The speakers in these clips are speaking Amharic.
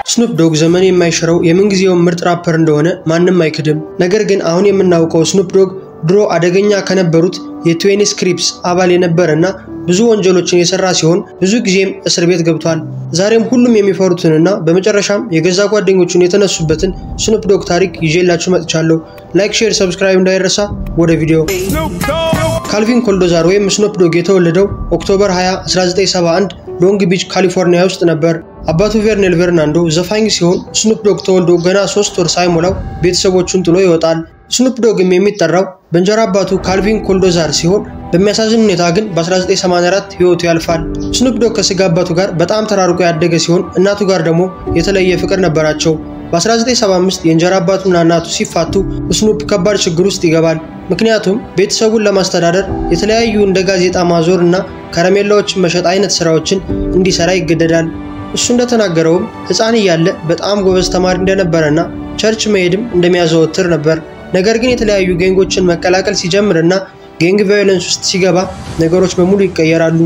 ስኑፕ ዶግ ዘመን የማይሽረው የምንጊዜው ምርጥ ራፐር እንደሆነ ማንንም አይክድም። ነገር ግን አሁን የምናውቀው ስኑፕ ዶግ ድሮ አደገኛ ከነበሩት የ20 ስክሪፕስ አባል የነበረና ብዙ ወንጀሎችን የሰራ ሲሆን ብዙ ጊዜም እስር ቤት ገብቷል። ዛሬም ሁሉም የሚፈሩትንና በመጨረሻም የገዛ ጓደኞቹን የተነሱበትን ስኑፕ ዶግ ታሪክ ይዤላችሁ መጥቻለሁ። ላይክ፣ ሼር፣ ሰብስክራይብ እንዳይረሳ። ወደ ቪዲዮ። ካልቪን ኮልዶዛር ወይም ስኑፕ ዶግ የተወለደው ኦክቶበር 20 1971 ሎንግ ቢች ካሊፎርኒያ ውስጥ ነበር። አባቱ ቬርኔል ቨርናንዶ ዘፋኝ ሲሆን ስኑፕ ዶግ ተወልዶ ገና 3 ወር ሳይሞላው ቤተሰቦቹን ጥሎ ይወጣል። ስኑፕ ዶግም የሚጠራው በእንጀራ አባቱ ካልቪን ኮልዶዛር ሲሆን በሚያሳዝን ሁኔታ ግን በ1984 ህይወቱ ያልፋል። ስኑፕ ዶግ ከስጋ አባቱ ጋር በጣም ተራርቆ ያደገ ሲሆን እናቱ ጋር ደግሞ የተለየ ፍቅር ነበራቸው። በ1975 የእንጀራ አባቱና እናቱ ሲፋቱ ስኑፕ ከባድ ችግር ውስጥ ይገባል። ምክንያቱም ቤተሰቡን ለማስተዳደር የተለያዩ እንደ ጋዜጣ ማዞር እና ከረሜላዎችን መሸጥ አይነት ስራዎችን እንዲሰራ ይገደዳል። እሱ እንደተናገረውም ህፃን እያለ በጣም ጎበዝ ተማሪ እንደነበረና ቸርች መሄድም እንደሚያዘወትር ነበር። ነገር ግን የተለያዩ ገንጎችን መቀላቀል ሲጀምርና ገንግ ቫዮለንስ ውስጥ ሲገባ ነገሮች በሙሉ ይቀየራሉ።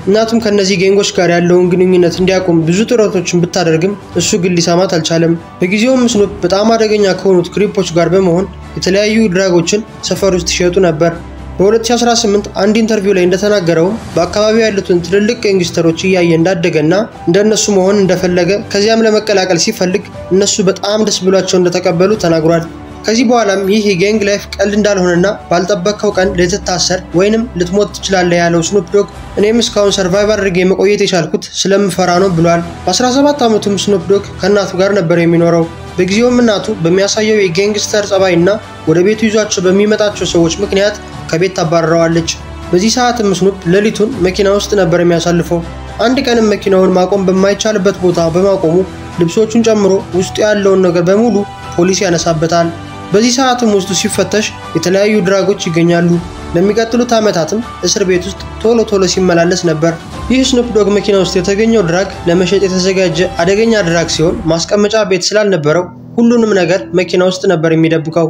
እናቱም ከነዚህ ገንጎች ጋር ያለውን ግንኙነት እንዲያቆም ብዙ ጥረቶችን ብታደርግም እሱ ግን ሊሰማት አልቻለም። በጊዜውም ስኑፕ በጣም አደገኛ ከሆኑት ክሪፖች ጋር በመሆን የተለያዩ ድራጎችን ሰፈር ውስጥ ይሸጡ ነበር። በ2018 አንድ ኢንተርቪው ላይ እንደተናገረው በአካባቢው ያሉትን ትልልቅ ጋንግስተሮች እያየ እንዳደገና እንደነሱ መሆን እንደፈለገ ከዚያም ለመቀላቀል ሲፈልግ እነሱ በጣም ደስ ብሏቸው እንደተቀበሉ ተናግሯል። ከዚህ በኋላም ይህ የጋንግ ላይፍ ቀልድ እንዳልሆነና ባልጠበቀው ቀን ልትታሰር ወይንም ልትሞት ትችላለህ ያለው ስኑፕ ዶግ እኔም እስካሁን ሰርቫይቭ አድርጌ መቆየት የቻልኩት ስለምፈራ ነው ብሏል። በ17 ዓመቱም ስኑፕ ዶግ ከእናቱ ጋር ነበር የሚኖረው። በጊዜውም እናቱ በሚያሳየው የጋንግስተር ጸባይና ወደ ቤቱ ይዟቸው በሚመጣቸው ሰዎች ምክንያት ከቤት ታባረረዋለች። በዚህ ሰዓትም ስኑፕ ሌሊቱን መኪና ውስጥ ነበር የሚያሳልፈው። አንድ ቀንም መኪናውን ማቆም በማይቻልበት ቦታ በማቆሙ ልብሶቹን ጨምሮ ውስጡ ያለውን ነገር በሙሉ ፖሊስ ያነሳበታል። በዚህ ሰዓትም ውስጡ ሲፈተሽ የተለያዩ ድራጎች ይገኛሉ። ለሚቀጥሉት ዓመታትም እስር ቤት ውስጥ ቶሎ ሲመላለስ ነበር። ይህ ስኑፕ ዶግ መኪና ውስጥ የተገኘው ድራግ ለመሸጥ የተዘጋጀ አደገኛ ድራግ ሲሆን ማስቀመጫ ቤት ስላልነበረው ሁሉንም ነገር መኪና ውስጥ ነበር የሚደብቀው።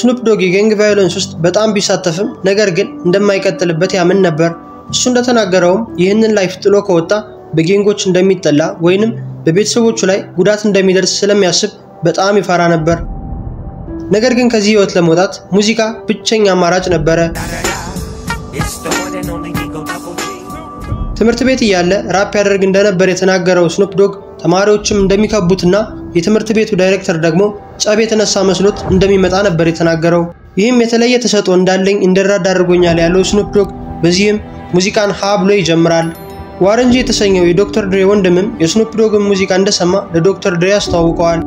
ስኑፕ ዶግ የጋንግ ቫዮለንስ ውስጥ በጣም ቢሳተፍም ነገር ግን እንደማይቀጥልበት ያምን ነበር። እሱ እንደተናገረውም ይህንን ላይፍ ጥሎ ከወጣ በጋንጎች እንደሚጠላ ወይንም በቤተሰቦቹ ላይ ጉዳት እንደሚደርስ ስለሚያስብ በጣም ይፈራ ነበር። ነገር ግን ከዚህ ህይወት ለመውጣት ሙዚቃ ብቸኛ አማራጭ ነበረ። ትምህርት ቤት እያለ ራፕ ያደርግ እንደነበር የተናገረው ስኑፕ ዶግ ተማሪዎችም እንደሚከቡትና የትምህርት ቤቱ ዳይሬክተር ደግሞ ጸብ የተነሳ መስሎት እንደሚመጣ ነበር የተናገረው። ይህም የተለየ ተሰጥኦ እንዳለኝ እንደራዳ አድርጎኛል ያለው ስኑፕ ዶግ በዚህም ሙዚቃን ሀ ብሎ ይጀምራል። ዋረንጂ የተሰኘው የዶክተር ድሬ ወንድምም የስኑፕ ዶግን ሙዚቃ እንደሰማ ለዶክተር ድሬ አስተዋውቀዋል።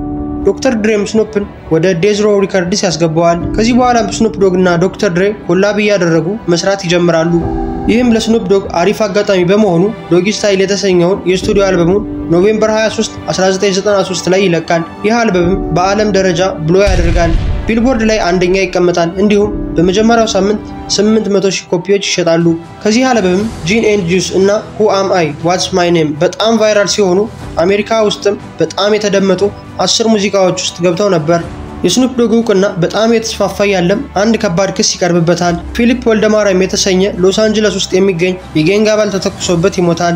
ዶክተር ድሬም ስኑፕን ወደ ዴዝሮ ሪከርድስ ያስገባዋል። ከዚህ በኋላ ስኑፕ ዶግ እና ዶክተር ድሬ ኮላብ እያደረጉ መስራት ይጀምራሉ። ይህም ለስኑፕ ዶግ አሪፍ አጋጣሚ በመሆኑ ዶጊ ስታይል የተሰኘውን የስቱዲዮ አልበሙን ኖቬምበር 23 1993 ላይ ይለቃል። ይህ አልበም በዓለም ደረጃ ብሎ ያደርጋል። ቢልቦርድ ላይ አንደኛ ይቀመጣል። እንዲሁም በመጀመሪያው ሳምንት 800,000 ኮፒዎች ይሸጣሉ። ከዚህ አልበም ጂን ኤንድ ጁስ እና ሁ አም አይ ዋትስ ማይ ኔም በጣም ቫይራል ሲሆኑ አሜሪካ ውስጥም በጣም የተደመጡ 10 ሙዚቃዎች ውስጥ ገብተው ነበር። የስኑፕ ዶግ እውቅና በጣም የተስፋፋ ያለም አንድ ከባድ ክስ ይቀርብበታል። ፊሊፕ ወልደማርያም የተሰኘ ሎስ አንጀለስ ውስጥ የሚገኝ የጋንግ አባል ተተኩሶበት ይሞታል።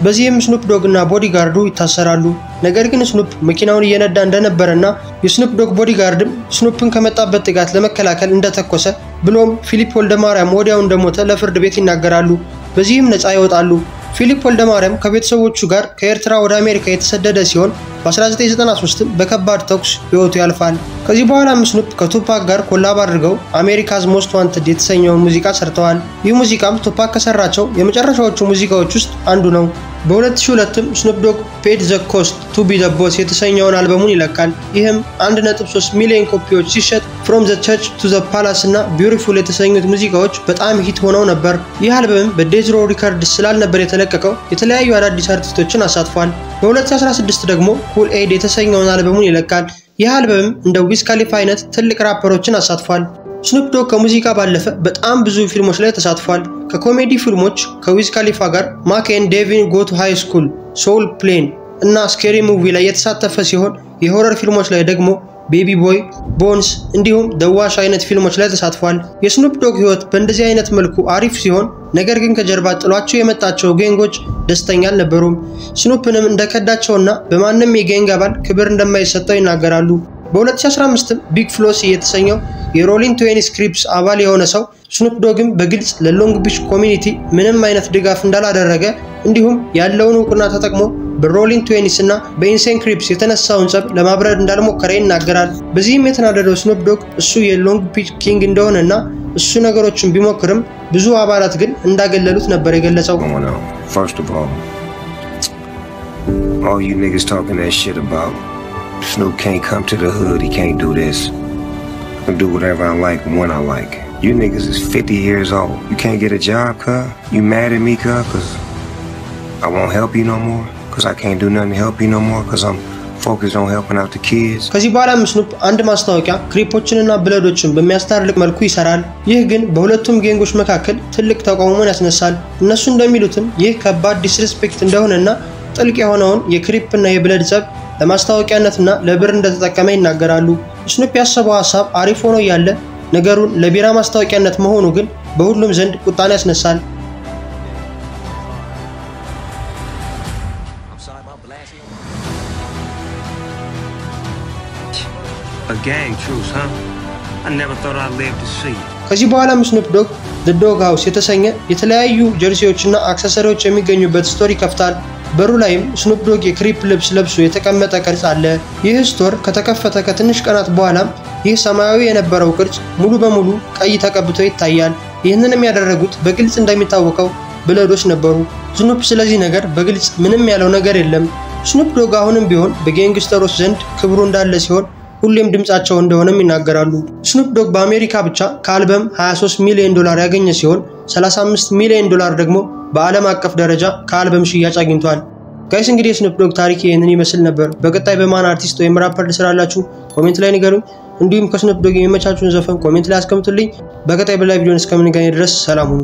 በዚህም ስኑፕ ዶግ እና ቦዲጋርዱ ይታሰራሉ። ነገር ግን ስኑፕ መኪናውን እየነዳ እንደነበረና የስኑፕ ዶግ ቦዲጋርድም ስኑፕን ከመጣበት ጥቃት ለመከላከል እንደተኮሰ ብሎም ፊሊፕ ወልደማርያም ወዲያው እንደሞተ ለፍርድ ቤት ይናገራሉ። በዚህም ነፃ ይወጣሉ። ፊሊፕ ወልደማርያም ከቤተሰቦቹ ጋር ከኤርትራ ወደ አሜሪካ የተሰደደ ሲሆን በ1993 በከባድ ተኩስ ህይወቱ ያልፋል። ከዚህ በኋላ ስኑፕ ከቱፓክ ጋር ኮላብ አድርገው አሜሪካዝ ሞስት ዋንትድ የተሰኘውን ሙዚቃ ሰርተዋል። ይህ ሙዚቃም ቱፓክ ከሰራቸው የመጨረሻዎቹ ሙዚቃዎች ውስጥ አንዱ ነው። በ2002 ስኑፕ ዶግ ፔድ ዘ ኮስት ቱ ቢ ዘ ቦስ የተሰኘውን አልበሙን ይለቃል። ይህም 1.3 ሚሊዮን ኮፒዎች ሲሸጥ ፍሮም ዘ ቸርች ቱ ዘ ፓላስ እና ቢዩቲፉል የተሰኙት ሙዚቃዎች በጣም ሂት ሆነው ነበር። ይህ አልበም በዴዝሮ ሪከርድስ ስላልነበር የተለቀቀው የተለያዩ አዳዲስ አርቲስቶችን አሳትፏል። በ2016 ደግሞ ኩል ኤድ የተሰኘውን አልበሙን ይለቃል። ይህ አልበም እንደ ዊዝ ካሊፋ አይነት ትልቅ ራፐሮችን አሳትፏል። ስኑፕ ዶግ ከሙዚቃ ባለፈ በጣም ብዙ ፊልሞች ላይ ተሳትፏል። ከኮሜዲ ፊልሞች ከዊዝ ካሊፋ ጋር ማክ ኤንድ ዴቪን ጎ ቱ ሃይ ስኩል፣ ሶል ፕሌን እና ስኬሪ ሙቪ ላይ የተሳተፈ ሲሆን የሆረር ፊልሞች ላይ ደግሞ ቤቢ ቦይ፣ ቦንስ እንዲሁም ደዋሽ አይነት ፊልሞች ላይ ተሳትፏል። የስኑፕ ዶግ ህይወት በእንደዚህ አይነት መልኩ አሪፍ ሲሆን ነገር ግን ከጀርባ ጥሏቸው የመጣቸው ጌንጎች ደስተኛ አልነበሩም። ስኑፕንም እንደከዳቸውና በማንም የጌንግ አባል ክብር እንደማይሰጠው ይናገራሉ። በ2015 ቢግ ፍሎሲ የተሰኘው የሮሊንግ ትዌኒስ ክሪፕስ አባል የሆነ ሰው ስኑፕ ዶግም በግልጽ ለሎንግ ቢች ኮሚኒቲ ምንም አይነት ድጋፍ እንዳላደረገ እንዲሁም ያለውን ዕውቅና ተጠቅሞ በሮሊንግ ትዌኒስ እና በኢንሴን ክሪፕስ የተነሳውን ጸብ ለማብረድ እንዳልሞከረ ይናገራል። በዚህም የተናደደው ስኑፕ ዶግ እሱ የሎንግ ቢች ኪንግ እንደሆነና እሱ ነገሮችን ቢሞክርም ብዙ አባላት ግን እንዳገለሉት ነበር የገለጸው። First of all you niggas talking that shit about Snoop can't come to the hood, he can't do this. I can do whatever I like when I like. You niggas is 50 years old. You can't get a job, cuz? You mad at me, cuz? Cause I won't help you no more? Cause I can't do nothing to help you no more? Cause I'm focused on helping out the kids? ከዚህ በኋላ ስኑፕ አንድ ማስታወቂያ ክሪፖችንና ብለዶችን በሚያስታርቅ መልኩ ይሰራል። ይህ ግን በሁለቱም ጌንጎች መካከል ትልቅ ተቃውሞን ያስነሳል። እነሱ እንደሚሉትም ይህ ከባድ ዲስሪስፔክት እንደሆነና ጥልቅ የሆነውን የክሪፕና የብለድ ጸብ ለማስታወቂያነትና ለብር እንደተጠቀመ ይናገራሉ። ስኑፕ ያሰበው ሐሳብ አሪፍ ሆኖ ያለ ነገሩን ለቢራ ማስታወቂያነት መሆኑ ግን በሁሉም ዘንድ ቁጣን ያስነሳል። A gang truce, huh? I never thought I'd live to see. ከዚህ በኋላ ስኑፕ ዶግ ዘ ዶግ ሃውስ የተሰኘ የተለያዩ ጀርሲዎችና አክሰሰሪዎች የሚገኙበት ስቶር ይከፍታል። በሩ ላይም ስኑፕ ዶግ የክሪፕ ልብስ ለብሶ የተቀመጠ ቅርጽ አለ። ይህ ስቶር ከተከፈተ ከትንሽ ቀናት በኋላም ይህ ሰማያዊ የነበረው ቅርጽ ሙሉ በሙሉ ቀይ ተቀብቶ ይታያል። ይህንንም ያደረጉት በግልጽ እንደሚታወቀው ብለዶች ነበሩ። ስኑፕ ስለዚህ ነገር በግልጽ ምንም ያለው ነገር የለም። ስኑፕ ዶግ አሁንም ቢሆን በጌንግስተሮች ዘንድ ክብሩ እንዳለ ሲሆን ሁሌም ድምጻቸው እንደሆነም ይናገራሉ። ስኑፕ ዶግ በአሜሪካ ብቻ ከአልበም $23 ሚሊዮን ያገኘ ሲሆን $35 ሚሊዮን ደግሞ በዓለም አቀፍ ደረጃ ከአልበም ሽያጭ አግኝቷል። ጋይስ እንግዲህ የስኑፕ ዶግ ታሪክ ይሄንን ይመስል ነበር። በቀጣይ በማን አርቲስት ወይም ራፐር ልስራላችሁ ኮሜንት ላይ ንገሩኝ። እንዲሁም ከስኑፕ ዶግ የሚመቻችሁን ዘፈን ኮሜንት ላይ አስቀምጡልኝ። በቀጣይ በላይ ቪዲዮን እስከምንገናኝ ድረስ ሰላም ሁኑ።